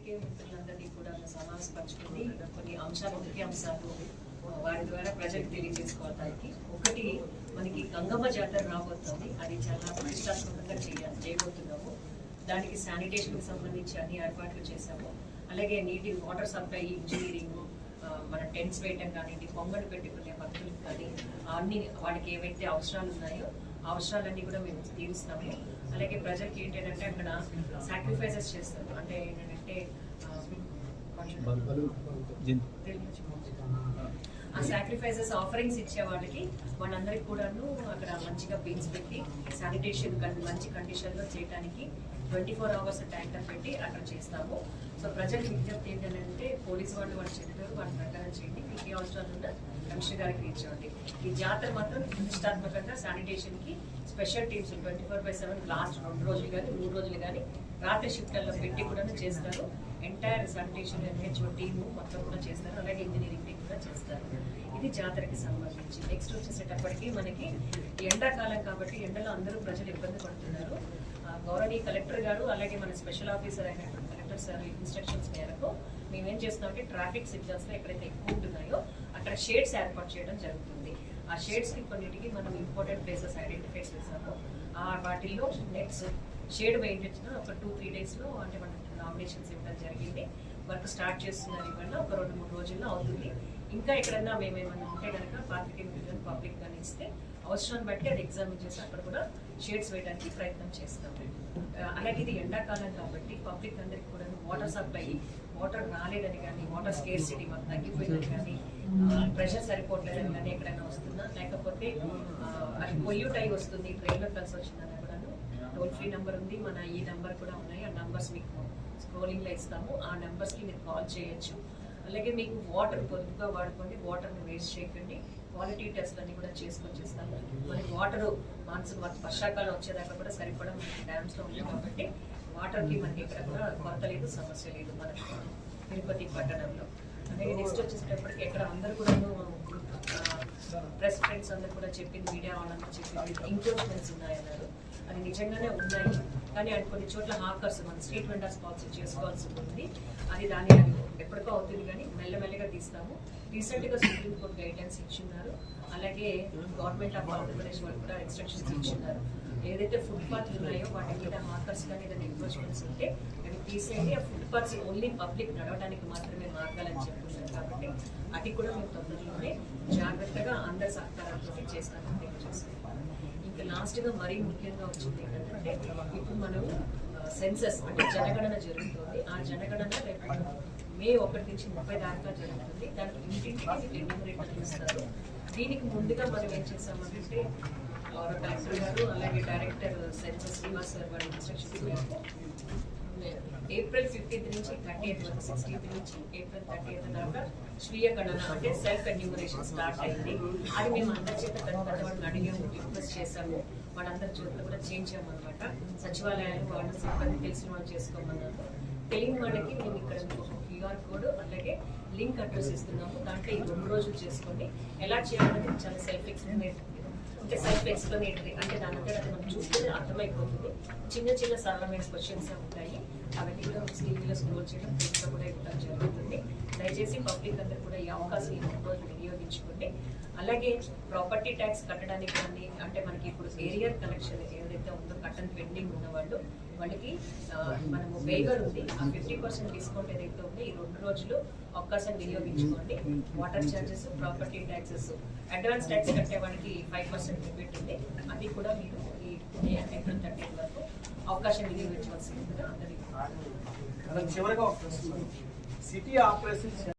పాత్రికేయ మిత్రులందరినీ కూడా సమావేశపరచుకుని కొన్ని అంశాలు, ముఖ్య అంశాలు వారి ద్వారా ప్రజలకు తెలియజేసుకోవడానికి. ఒకటి, మనకి గంగమ్మ జాతర రాబోతుంది. అది చాలా ప్రతిష్టాత్మకంగా చేయబోతున్నాము. దానికి శానిటేషన్కి సంబంధించి అన్ని ఏర్పాట్లు చేశాము. అలాగే నీటి వాటర్ సప్లై, ఇంజనీరింగ్, మన టెంట్స్ వేయటం కానివ్వండి, పొంగలు పెట్టుకునే భక్తులకు కానీ అన్ని వాళ్ళకి ఏవైతే అవసరాలు ఉన్నాయో ఆ అవసరాలన్నీ కూడా మేము తీరుస్తాము. అలాగే ప్రజలకి ఏంటంటే అక్కడ సాక్రిఫైసెస్ చేస్తారు. అంటే ఏంటంటే ఆ సాక్రిఫైసెస్ ఆఫరింగ్స్ ఇచ్చే వాళ్ళందరికీ కూడాను అక్కడ మంచిగా బీన్స్ పెట్టి శానిటేషన్ మంచి కండిషన్లో చేయడానికి 24 hours ట్యాంకర్ పెట్టి అక్కడ చేస్తాము. సో ప్రజలకు విజ్ఞప్తి ఏంటంటే పోలీసు వాళ్ళు చెప్పారు, వాళ్ళ ప్రకారం చేయండి. మీకు ఏ అవసరాలు ఉన్నా కమిషనర్ గారికి రీచ్ అవ్వండి. ఈ జాతర మాత్రం ప్రతిష్టాత్మకంగా శానిటేషన్కి స్పెషల్ టీమ్స్ 24/7 లాస్ట్ 2 రోజులు కానీ 3 రోజులు కానీ రాత్రి షిఫ్ట్లలో పెట్టి కూడా చేస్తారు. ఎంటైర్ శానిటేషన్ ఎన్హెచ్ఓ టీము మొత్తం కూడా చేస్తారు. అలాగే ఇంజనీరింగ్ టీం కూడా చేస్తారు. ఇది జాతరకి సంబంధించి. నెక్స్ట్ వచ్చేసేటప్పటికి మనకి ఎండాకాలం కాబట్టి ఎండలో అందరూ ప్రజలు ఇబ్బంది పడుతున్నారు. గౌరవనీయ కలెక్టర్ గారు అలాగే మన స్పెషల్ ఆఫీసర్ అయినటువంటి కలెక్టర్ సార్ ఇన్స్ట్రక్షన్స్ మేరకు మేమేం చేస్తామంటే ట్రాఫిక్ సిగ్నల్స్ లో ఎక్కడైతే ఎక్కువ ఉంటున్నాయో అక్కడ షేడ్స్ ఏర్పాటు చేయడం జరుగుతుంది. ఆ షేడ్స్ కి కొన్నిటికి మనం ఇంపార్టెంట్ ప్లేసెస్ ఐడెంటిఫై చేసాము. వాటిల్లో నెక్స్ట్ షేడ్ వేయించిన ఒక 2-3 days లో అంటే మనం నామినేషన్స్ ఇవ్వడం జరిగింది. వర్క్ స్టార్ట్ చేస్తున్నారు. ఇవల్ల ఒక 2-3 రోజుల్లో అవుతుంది. ఇంకా ఎక్కడన్నా మేమేమన్నా ఉంటే కనుక పాత్రికేయ మిత్రులను పబ్లిక్ గానీ ఇస్తే అవసరాన్ని బట్టి అది ఎగ్జామిన్ చేసి అక్కడ కూడా షేడ్స్ వేయడానికి ప్రయత్నం చేస్తాము. అలాగే ఇది ఎండాకాలం కాబట్టి పబ్లిక్ అందరికి కూడా వాటర్ సప్లై, వాటర్ రాలేదని కానీ, వాటర్ స్కేర్సిటీ మాకు తగ్గిపోయిందని కానీ, ప్రెషర్ సరిపోవట్లేదని కానీ ఎక్కడైనా వస్తుందా, లేకపోతే అది పొల్యూట్ అయి వస్తుంది, ట్రైన్లో కలిసి వచ్చిందని కూడాను టోల్ ఫ్రీ నెంబర్ ఉంది. మన ఈ నెంబర్ కూడా ఉన్నాయి. ఆ నెంబర్స్ మీకు స్క్రోలింగ్లో ఇస్తాము. ఆ నెంబర్స్కి మీరు కాల్ చేయొచ్చు. అలాగే మీకు వాటర్ పొదుపుగా వాడుకోండి, వాటర్ని వేస్ట్ చేయకండి. క్వాలిటీ టెస్ట్ అన్ని కూడా చేసుకొని చేస్తాము. మనకి వాటర్ వర్షాకాలం వచ్చేదాకా కూడా సరిపడా మనకి డ్యామ్స్లో ఉంది కాబట్టి వాటర్కి మనకి ఇక్కడ కూడా కొరత లేదు, సమస్య లేదు మనకి తిరుపతి పట్టణంలో. అలాగే నెక్స్ట్ వచ్చేసేటప్పటికి ఎక్కడ అందరూ కూడా ప్రెస్ ఫ్రెండ్స్ అందరూ కూడా చెప్పింది, మీడియా వాళ్ళందరూ చెప్పింది ఎంక్రోచ్మెంట్స్ ఉన్నాయన్నారు. అది నిజంగానే ఉన్నాయి. కానీ అది కొన్ని చోట్ల హాకర్స్ మన స్ట్రీట్ వెండర్స్ పాలసీ చేసుకోవాల్సి ఉంటుంది. అది ఎప్పటికో అవుతుంది కానీ మెల్లమెల్లగా తీస్తాము. రీసెంట్గా సుప్రీంకోర్టు గైడ్లైన్స్ ఇచ్చిన్నారు. అలాగే గవర్నమెంట్ ఆఫ్ ఆంధ్రప్రదేశ్ వాళ్ళు కూడా ఇన్స్ట్రక్షన్స్ ఇచ్చిన్నారు. ఏదైతే ఫుట్పాత్లు ఉన్నాయో వాటి మీద హాకర్స్ కానీ ఏదైనా ఎంక్రోచ్మెంట్స్ ఉంటే అవి తీసేయండి. ఆ ఫుట్పాత్స్ ఓన్లీ పబ్లిక్ నడవడానికి మాత్రమే మార్గాలని చెప్తున్నారు కాబట్టి అది కూడా మేము తొందరలోనే జాగ్రత్తగా అందరి సహకారంతో చేస్తామని తెలియజేస్తున్నాం. ఇంకా లాస్ట్గా మరీ ముఖ్యంగా వచ్చింది ఏంటంటే ఇప్పుడు మనం సెన్సస్ అంటే జనగణన జరుగుతుంది. ఆ జనగణన రేపు May 1 నుంచి 30 దాకా జరుగుతుంది. దానికి ఇంటింటికి ఎన్యూమరేటర్ ఇస్తారు. దీనికి ముందుగా మనం ఏం చేస్తామంటే కలెక్టర్ గారు అలాగే డైరెక్టర్ సెన్సస్ శ్రీనివాస్ గారు వాళ్ళ ఇన్స్ట్రక్షన్స్ మేరకు April 15th నుంచి 30th వరకు 16th నుంచి April 30th దాకా స్వీయ గణన అంటే సెల్ఫ్ ఎన్యూమరేషన్ స్టార్ట్ అయింది. అది మేము అందరి చేత పెద్దవాళ్ళని అడిగాము, రిక్వెస్ట్ చేశాము. వాళ్ళందరి చేతులు కూడా చేయించాము అనమాట. సచివాలయాలు వాళ్ళు సిబ్బంది తెలిసిన వాళ్ళు చేసుకోమన్నారు. తెలియని వాళ్ళకి మేము ఇక్కడ QR కోడ్ అలాగే లింక్ అడ్రస్ ఇస్తున్నాము. దాంట్లో ఈ 2 రోజులు చేసుకోండి. ఎలా చేయాలనేది చాలా సెల్ఫ్ ఎక్స్ప్లెనేటరీ అంటే దానంటే అది మనం చూస్తే అర్థమైపోతుంది. చిన్న చిన్న సరళమైన క్వశ్చన్స్ ఉంటాయి. అవన్నీ కూడా స్క్రీన్లో స్క్రోల్ చేయడం దీంట్లో కూడా ఇవ్వడం జరుగుతుంది. దయచేసి పబ్లిక్ అందరూ కూడా ఈ అవకాశం ఈ 3 రోజులు వినియోగించుకోండి. అలాగే ప్రాపర్టీ ట్యాక్స్ కట్టడానికి కానీ అంటే మనకి ఇప్పుడు ఏరియర్ కలెక్షన్ ఏదైతే ఉందో కట్టన్ పెండింగ్ ఉన్న వాళ్ళకి మనము వేవర్ ఉంది. ఆ 50% డిస్కౌంట్ ఏదైతే ఉందో ఈ 2 రోజులు అవకాశం వినియోగించుకోండి. Water charges, property taxes, advance tax కట్టే వాళ్ళకి 5% రిబేట్ ఉంది. అది కూడా మీరు ఈ April 30th వరకు అవకాశం వినియోగించవలసిందిగా అందరికీ. చివరిగా సిటీ ఆపరేషన్